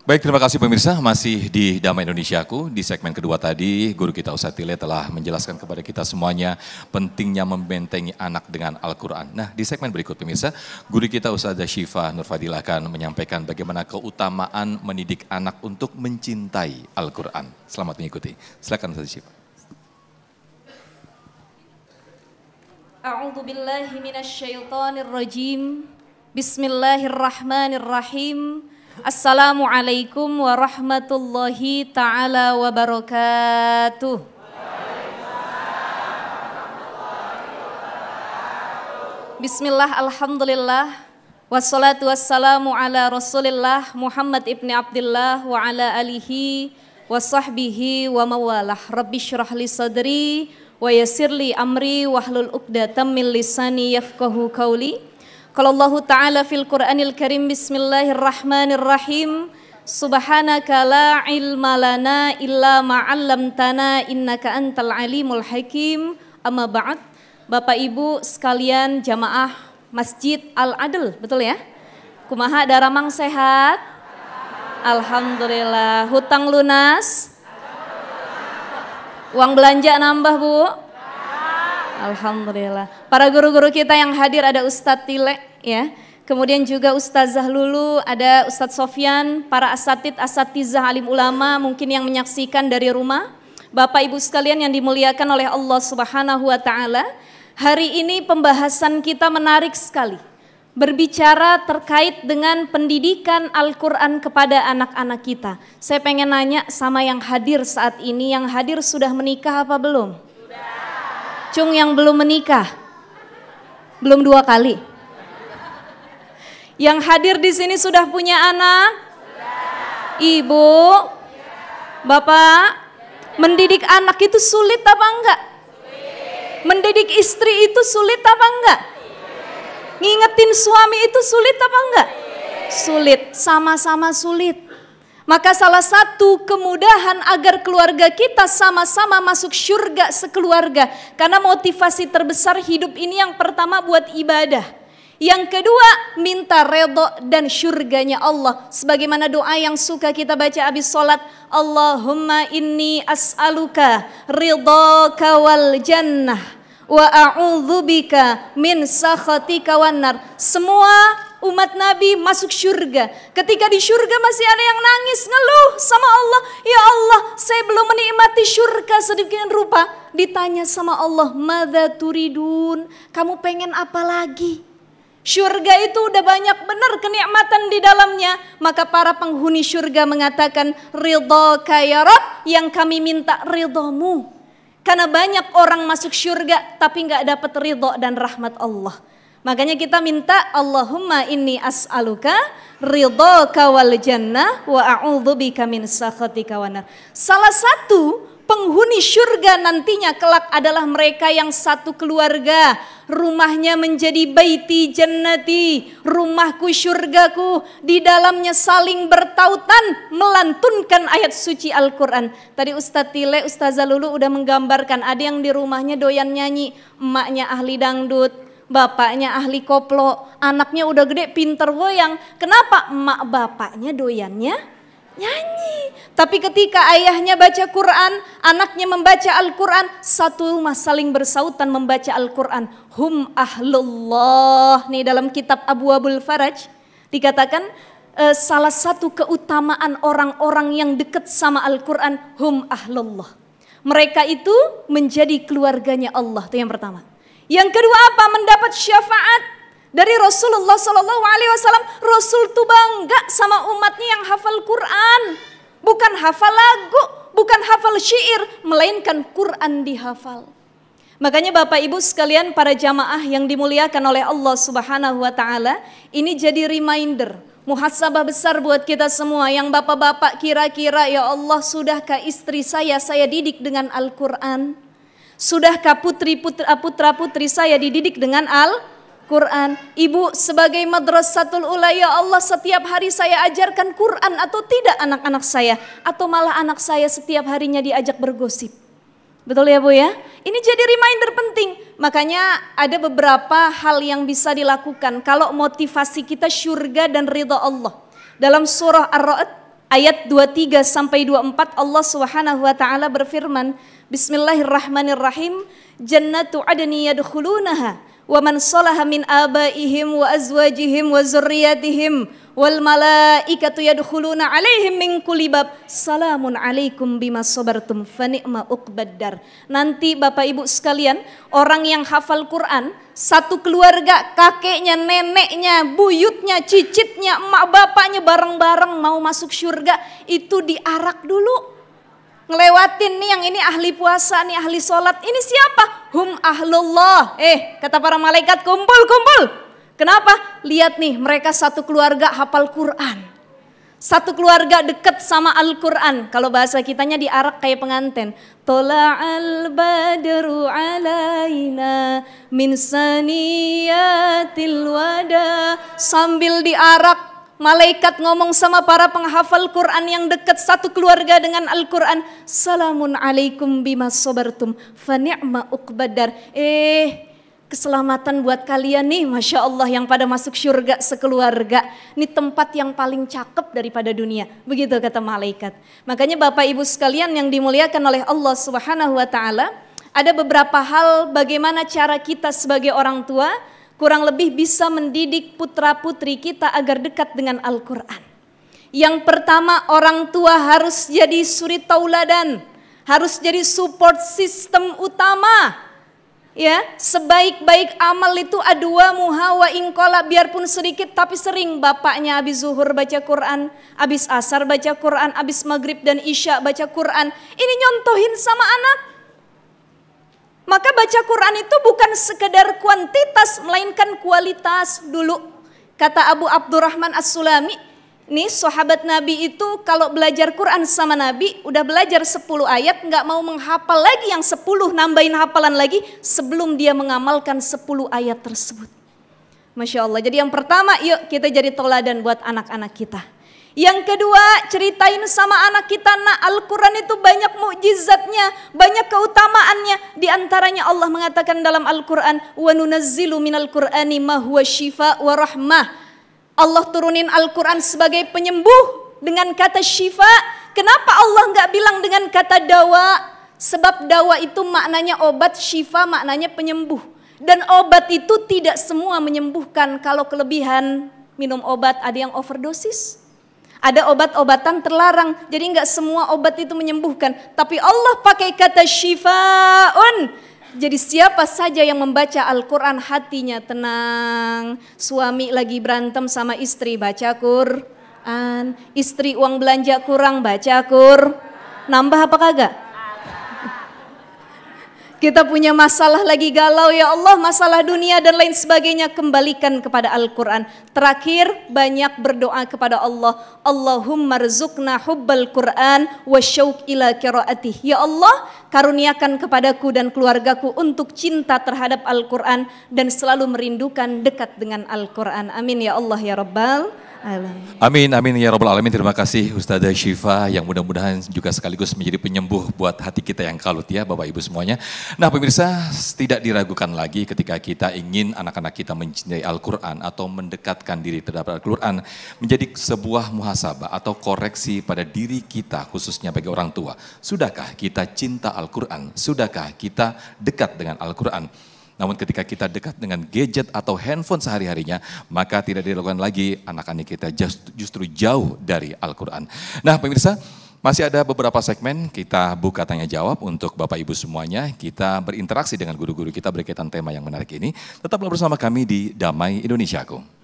Baik, terima kasih pemirsa. Masih di Damai Indonesiaku. Di segmen kedua tadi, guru kita Ustadz Tile telah menjelaskan kepada kita semuanya pentingnya membentengi anak dengan Al-Quran. Nah, di segmen berikut pemirsa, guru kita Ustazah Syifa Nurfadilah akan menyampaikan bagaimana keutamaan mendidik anak untuk mencintai Al-Quran. Selamat mengikuti. Silakan Ustazah Syifa. A'udzu billahi minasyaitonir rajim. Bismillahirrahmanirrahim. Assalamualaikum warahmatullahi ta'ala wabarakatuh. Bismillah, alhamdulillah. Wassalatu wassalamu ala rasulillah Muhammad ibni Abdillah wa ala alihi wa sahbihi wa mawalah. Rabbi syrah li sadri wa yassir li amri wahlul uqdatam min lisani yafqahu qawli. Qala Allah Ta'ala fil Qur'anil Karim, bismillahirrahmanirrahim. Subhanaka la ilma lana illa ma 'allamtana innaka antal alimul hakim. Amma ba'd. Bapak Ibu sekalian jamaah Masjid Al-Adl, betul ya? Kumaha daramang sehat? Alhamdulillah. Hutang lunas? Uang belanja nambah, Bu? Alhamdulillah. Para guru-guru kita yang hadir ada Ustadz Tile ya. Kemudian juga Ustazah Lulu, ada Ustadz Sofyan, para asatizah alim ulama mungkin yang menyaksikan dari rumah. Bapak Ibu sekalian yang dimuliakan oleh Allah Subhanahu wa taala. Hari ini pembahasan kita menarik sekali. Berbicara terkait dengan pendidikan Al-Quran kepada anak-anak kita. Saya pengen nanya sama yang hadir saat ini, yang hadir sudah menikah apa belum? Cung yang belum menikah, belum 2 kali. Yang hadir di sini sudah punya anak? Ibu, Bapak, mendidik anak itu sulit apa enggak? Mendidik istri itu sulit apa enggak? Ngingetin suami itu sulit apa enggak? Sulit, sama-sama sulit. Maka salah satu kemudahan agar keluarga kita sama-sama masuk surga sekeluarga. Karena motivasi terbesar hidup ini yang pertama buat ibadah. Yang kedua minta redha dan surganya Allah. Sebagaimana doa yang suka kita baca habis sholat. Allahumma inni as'aluka ridhaka wal jannah. Wa a'udzubika min sakhatika wan nar. Semua umat Nabi masuk surga. Ketika di surga masih ada yang nangis ngeluh sama Allah. Ya Allah, saya belum menikmati surga sedemikian rupa. Ditanya sama Allah, madza turidun? Kamu pengen apa lagi? Surga itu udah banyak benar kenikmatan di dalamnya. Maka para penghuni surga mengatakan, ridhaka ya Rabb, yang kami minta ridhamu. Karena banyak orang masuk surga tapi gak dapat ridha dan rahmat Allah. Makanya kita minta Allahumma inni as'aluka ridhaka wal jannah wa a'udzubika min sakhatika wan nar. Salah satu penghuni surga nantinya kelak adalah mereka yang satu keluarga. Rumahnya menjadi baiti jannati, rumahku surgaku. Di dalamnya saling bertautan melantunkan ayat suci Al-Quran. Tadi Ustadz Tile, Ustazah Lulu udah menggambarkan ada yang di rumahnya doyan nyanyi. Emaknya ahli dangdut, bapaknya ahli koplo, anaknya udah gede pinter goyang. Kenapa? Emak bapaknya doyannya nyanyi. Tapi ketika ayahnya baca Quran, anaknya membaca Al-Quran, satu rumah saling bersautan membaca Al-Quran. Hum ahlullah. Nih dalam kitab Abwabul Faraj dikatakan salah satu keutamaan orang-orang yang dekat sama Al-Quran, hum ahlullah. Mereka itu menjadi keluarganya Allah, itu yang pertama. Yang kedua apa? Mendapat syafaat dari Rasulullah SAW. Rasul tuh bangga sama umatnya yang hafal Quran. Bukan hafal lagu, bukan hafal syair, melainkan Quran dihafal. Makanya Bapak Ibu sekalian para jamaah yang dimuliakan oleh Allah Subhanahu wa taala, ini jadi reminder, muhasabah besar buat kita semua. Yang bapak-bapak kira-kira, ya Allah, sudahkah istri saya didik dengan Al-Quran? Sudahkah putra-putri saya dididik dengan Al-Quran? Ibu sebagai madrasatul ula, ya Allah, setiap hari saya ajarkan Quran atau tidak anak-anak saya? Atau malah anak saya setiap harinya diajak bergosip? Betul ya Bu ya? Ini jadi reminder penting. Makanya ada beberapa hal yang bisa dilakukan kalau motivasi kita syurga dan ridha Allah. Dalam surah Ar-Ra'd ayat 23 sampai 24 Allah Subhanahu wa taala berfirman, Bismillahirrahmanirrahim, Jannatu adni yadkhulunaha wa man salaha min abaihim wa azwajihim wa zurriyyatihim wal malaikatu yadkhuluna alaihim min kulli bab salamun alaikum bima sabartum fa ni'ma uqbaddar. Nanti Bapak Ibu sekalian, orang yang hafal Quran, satu keluarga, kakeknya, neneknya, buyutnya, cicitnya, emak bapaknya bareng-bareng mau masuk surga, itu diarak dulu. Ngelewatin nih, yang ini ahli puasa, nih ahli sholat, ini siapa? Hum ahlullah. Kata para malaikat, kumpul, kumpul. Kenapa? Lihat nih, mereka satu keluarga hafal Quran. Satu keluarga dekat sama Al-Quran. Kalau bahasa kitanya diarak kayak pengantin. Tola'al badru alaina min saniyatil wada. Sambil diarak, malaikat ngomong sama para penghafal Quran yang dekat satu keluarga dengan Al-Quran. Salamun alaikum bima sabartum fa ni'ma uqbaddar. Keselamatan buat kalian nih, Masya Allah, yang pada masuk surga sekeluarga. Ini tempat yang paling cakep daripada dunia. Begitu kata malaikat. Makanya Bapak Ibu sekalian yang dimuliakan oleh Allah Subhanahu wa taala, ada beberapa hal bagaimana cara kita sebagai orang tua kurang lebih bisa mendidik putra-putri kita agar dekat dengan Al-Quran. Yang pertama, orang tua harus jadi suri tauladan, harus jadi support system utama. Ya, sebaik-baik amal itu adua muha wa ingkola, biarpun sedikit tapi sering. Bapaknya habis zuhur baca Quran, habis asar baca Quran, habis maghrib dan isya baca Quran. Ini nyontohin sama anak. Maka baca Quran itu bukan sekedar kuantitas, melainkan kualitas dulu. Kata Abu Abdurrahman As-Sulami, nih sahabat Nabi itu kalau belajar Quran sama Nabi, udah belajar 10 ayat, gak mau menghafal lagi yang 10, nambahin hafalan lagi sebelum dia mengamalkan 10 ayat tersebut. Masya Allah, jadi yang pertama, yuk kita jadi teladan buat anak-anak kita. Yang kedua, ceritain sama anak kita, nak, Al-Quran itu banyak mukjizatnya, banyak keutamaannya. Di antaranya Allah mengatakan dalam Al-Quran, wa nunazzilu minal Qur'ani ma huwa syifa wa rahmah. Allah turunin Al-Quran sebagai penyembuh dengan kata syifa. Kenapa Allah nggak bilang dengan kata dawa? Sebab dawa itu maknanya obat, syifa maknanya penyembuh. Dan obat itu tidak semua menyembuhkan. Kalau kelebihan minum obat, ada yang overdosis. Ada obat-obatan terlarang, jadi nggak semua obat itu menyembuhkan. Tapi Allah pakai kata syifaun. Jadi siapa saja yang membaca Al-Quran hatinya tenang. Suami lagi berantem sama istri, baca Quran. Istri uang belanja kurang, baca Quran. Nambah apa kagak? Kita punya masalah lagi galau, ya Allah, masalah dunia dan lain sebagainya, kembalikan kepada Al-Quran. Terakhir, banyak berdoa kepada Allah. Allahumma rzuqna hubbal Quran wa syauq ila qiraatih. Ya Allah, karuniakan kepadaku dan keluargaku untuk cinta terhadap Al-Quran dan selalu merindukan dekat dengan Al-Quran. Amin ya Allah ya Rabbal Alamin. Amin, amin ya Rabbal Alamin. Terima kasih Ustazah Syifa yang mudah-mudahan juga sekaligus menjadi penyembuh buat hati kita yang kalut ya Bapak Ibu semuanya. Nah pemirsa, tidak diragukan lagi ketika kita ingin anak-anak kita mencintai Al-Quran atau mendekatkan diri terhadap Al-Quran menjadi sebuah muhasabah atau koreksi pada diri kita khususnya bagi orang tua. Sudahkah kita cinta Al-Quran? Sudahkah kita dekat dengan Al-Quran? Namun ketika kita dekat dengan gadget atau handphone sehari-harinya, maka tidak dilakukan lagi, anak-anak kita justru jauh dari Al-Quran. Nah pemirsa, masih ada beberapa segmen kita buka tanya jawab untuk Bapak Ibu semuanya. Kita berinteraksi dengan guru-guru kita berkaitan tema yang menarik ini. Tetaplah bersama kami di Damai Indonesiaku.